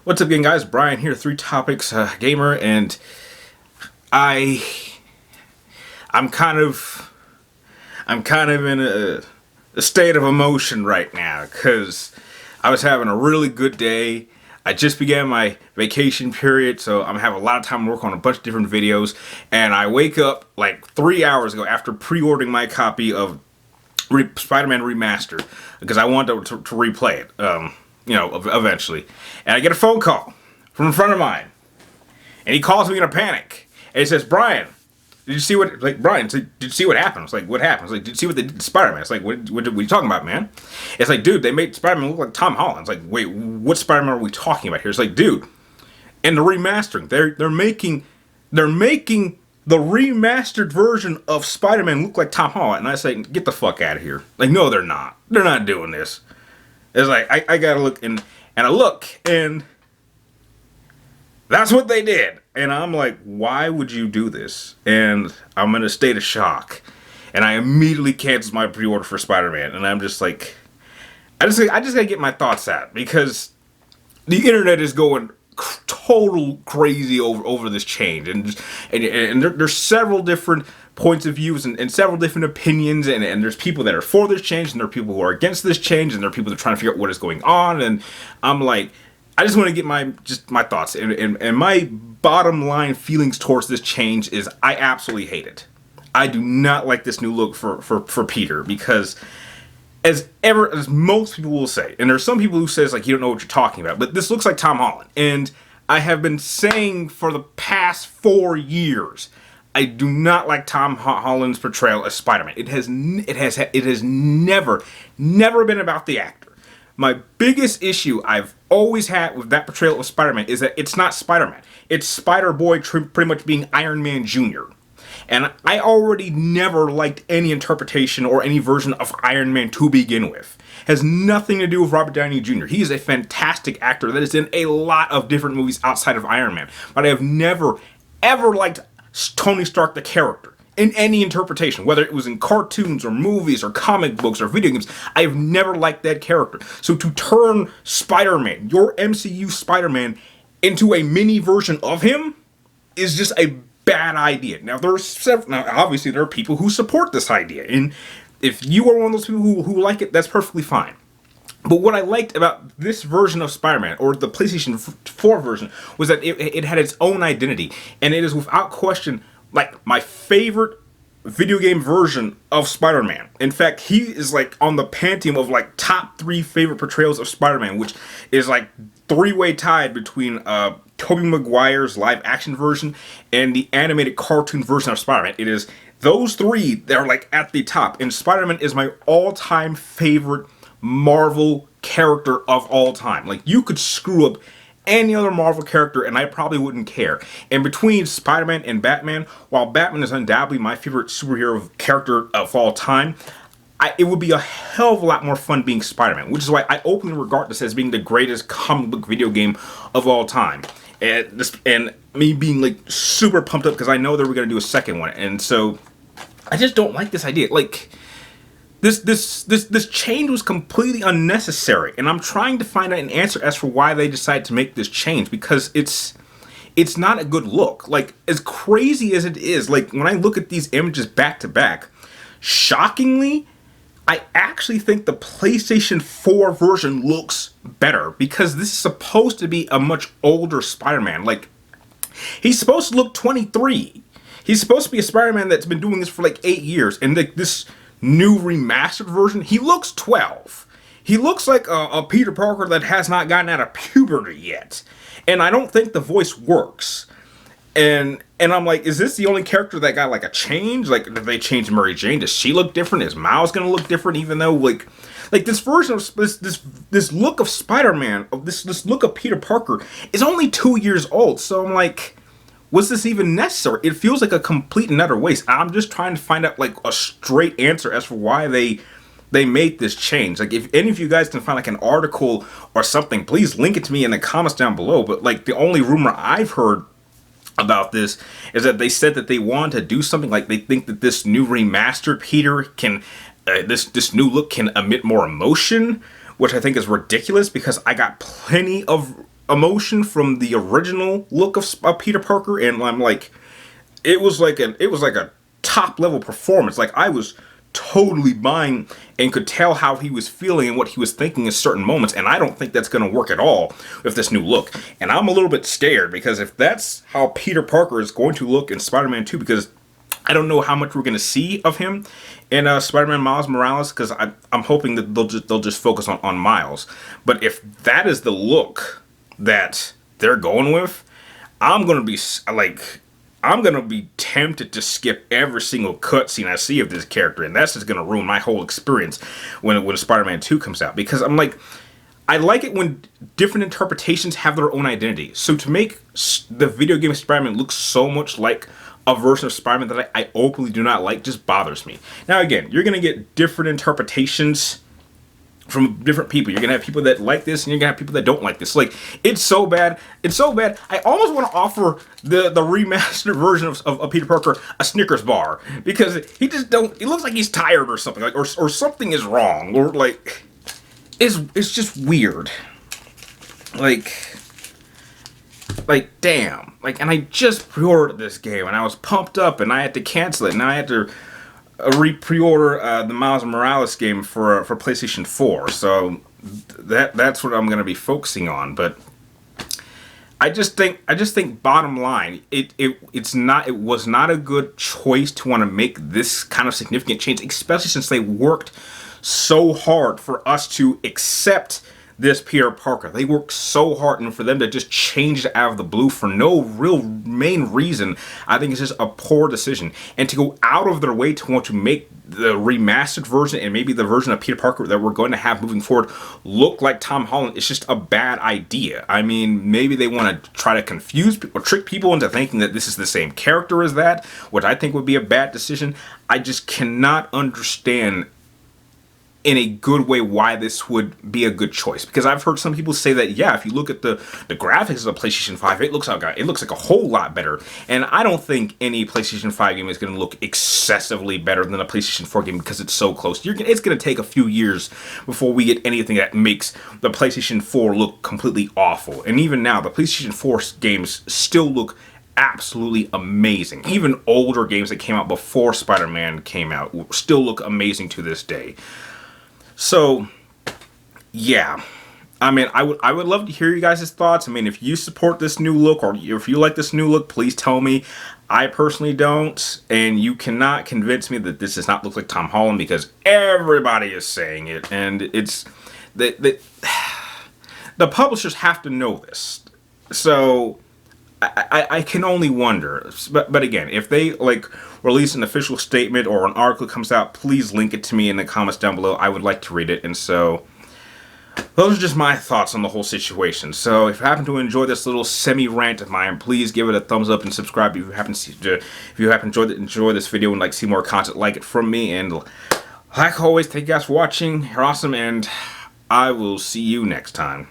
What's up, again, guys? Brian here, Three Topics Gamer, and I'm kind of in a state of emotion right now because I was having a really good day. I just began my vacation period, so I'm having a lot of time to work on a bunch of different videos, and I wake up like 3 hours ago after pre-ordering my copy of Spider-Man Remastered because I wanted to replay it. Eventually. And I get a phone call from a friend of mine. And he calls me in a panic. And he says, Brian, did you see what happened? It's like, what happened? It's like, did you see what they did to Spider-Man? It's like, what are you talking about, man? It's like, dude, they made Spider-Man look like Tom Holland. It's like, wait, what Spider-Man are we talking about here? It's like, dude, in the remastering, they're making the remastered version of Spider-Man look like Tom Holland. And I say, get the fuck out of here. Like, no, they're not. They're not doing this. It's like, I gotta look, and I look, and that's what they did. And I'm like, why would you do this? And I'm in a state of shock. And I immediately canceled my pre-order for Spider-Man. And I'm just like, I just gotta get my thoughts out. Because the internet is going total crazy over this change. And there's several different points of views and several different opinions, and there's people that are for this change, and there are people who are against this change, and there are people that are trying to figure out what is going on. And I'm like, I just want to get my thoughts, and my bottom line feelings towards this change is I absolutely hate it. I do not like this new look for Peter, because as most people will say, and there's some people who says like, you don't know what you're talking about, but this looks like Tom Holland. And I have been saying for the past 4 years, I do not like Tom Holland's portrayal as Spider-Man. It has never been about the actor. My biggest issue I've always had with that portrayal of Spider-Man is that it's not Spider-Man. It's Spider-Boy pretty much being Iron Man Jr. And I already never liked any interpretation or any version of Iron Man to begin with. It has nothing to do with Robert Downey Jr. He is a fantastic actor that is in a lot of different movies outside of Iron Man. But I have never, ever liked Tony Stark the character in any interpretation, whether it was in cartoons or movies or comic books or video games. I have never liked that character. So to turn Spider-Man, your MCU Spider-Man, into a mini version of him is just a bad idea. Now obviously there are people who support this idea, and if you are one of those people who like it, that's perfectly fine. But what I liked about this version of Spider-Man, or the PlayStation 4 version, was that it had its own identity. And it is without question, like, my favorite video game version of Spider-Man. In fact, he is, like, on the pantheon of, like, top 3 favorite portrayals of Spider-Man, which is, like, 3-way tied between Tobey Maguire's live-action version and the animated cartoon version of Spider-Man. It is those 3 that are, like, at the top. And Spider-Man is my all-time favorite Marvel character of all time. Like, you could screw up any other Marvel character and I probably wouldn't care. And between Spider-Man and Batman, while Batman is undoubtedly my favorite superhero character of all time, it would be a hell of a lot more fun being Spider-Man, which is why I openly regard this as being the greatest comic book video game of all time. And me being like super pumped up because I know that we're going to do a second one. And so I just don't like this idea. Like, This change was completely unnecessary, and I'm trying to find out an answer as for why they decided to make this change, because it's not a good look. Like, as crazy as it is, like, when I look at these images back to back, shockingly, I actually think the PlayStation 4 version looks better, because this is supposed to be a much older Spider-Man. Like, he's supposed to look 23. He's supposed to be a Spider-Man that's been doing this for like 8 years, and this new remastered version, he looks 12. He looks like a Peter Parker that has not gotten out of puberty yet. And I don't think the voice works. And I'm like, is this the only character that got like a change? Like, did they change Mary Jane? Does she look different? Is Miles gonna look different? Even though like this version of this look of Spider-Man, of this look of Peter Parker is only 2 years old. So I'm like, was this even necessary? It feels like a complete and utter waste. I'm just trying to find out like a straight answer as for why they made this change. Like, if any of you guys can find like an article or something, please link it to me in the comments down below. But like, the only rumor I've heard about this is that they said that they want to do something like they think that this new remastered Peter can this new look can emit more emotion, which I think is ridiculous, because I got plenty of emotion from the original look of Peter Parker, and I'm like, it was like a top level performance. Like, I was totally buying and could tell how he was feeling and what he was thinking in certain moments, and I don't think that's going to work at all with this new look. And I'm a little bit scared, because if that's how Peter Parker is going to look in Spider-Man 2, because I don't know how much we're going to see of him in Spider-Man Miles Morales, because I'm hoping that they'll just focus on Miles. But if that is the look that they're going with, I'm going to be like, I'm going to be tempted to skip every single cutscene I see of this character, and that's just going to ruin my whole experience when Spider-Man 2 comes out. Because I'm like, I like it when different interpretations have their own identity. So to make the video game Spider-Man look so much like a version of Spider-Man that I openly do not like just bothers me. Now again, you're going to get different interpretations from different people. You're going to have people that like this, and you're going to have people that don't like this. Like, it's so bad. It's so bad. I almost want to offer the remastered version of Peter Parker a Snickers bar, because he just don't, it looks like he's tired or something, like, or something is wrong, or like, it's just weird. Like, damn. Like, and I just pre-ordered this game, and I was pumped up, and I had to cancel it, and I had to pre-order the Miles Morales game for PlayStation 4. So that's what I'm going to be focusing on. But I just think bottom line, it was not a good choice to want to make this kind of significant change, especially since they worked so hard for us to accept this Peter Parker. They worked so hard, and for them to just change it out of the blue for no real main reason, I think it's just a poor decision. And to go out of their way to want to make the remastered version, and maybe the version of Peter Parker that we're going to have moving forward, look like Tom Holland, is just a bad idea. I mean, maybe they want to try to confuse people, trick people into thinking that this is the same character as that, which I think would be a bad decision. I just cannot understand in a good way why this would be a good choice, because I've heard some people say that, yeah, if you look at the graphics of the PlayStation 5, it looks like a whole lot better. And I don't think any PlayStation 5 game is going to look excessively better than a PlayStation 4 game, because it's so close. It's going to take a few years before we get anything that makes the PlayStation 4 look completely awful. And even now, the PlayStation 4 games still look absolutely amazing. Even older games that came out before Spider-Man came out still look amazing to this day. So, yeah, I mean, I would love to hear you guys' thoughts. I mean, if you support this new look, or if you like this new look, please tell me. I personally don't, and you cannot convince me that this does not look like Tom Holland, because everybody is saying it, and it's the publishers have to know this. So I can only wonder. But again, if they release an official statement or an article comes out, please link it to me in the comments down below. I would like to read it. And so those are just my thoughts on the whole situation. So if you happen to enjoy this little semi-rant of mine, please give it a thumbs up and subscribe if you happen to enjoy this video and see more content like it from me. And like always, thank you guys for watching. You're awesome, and I will see you next time.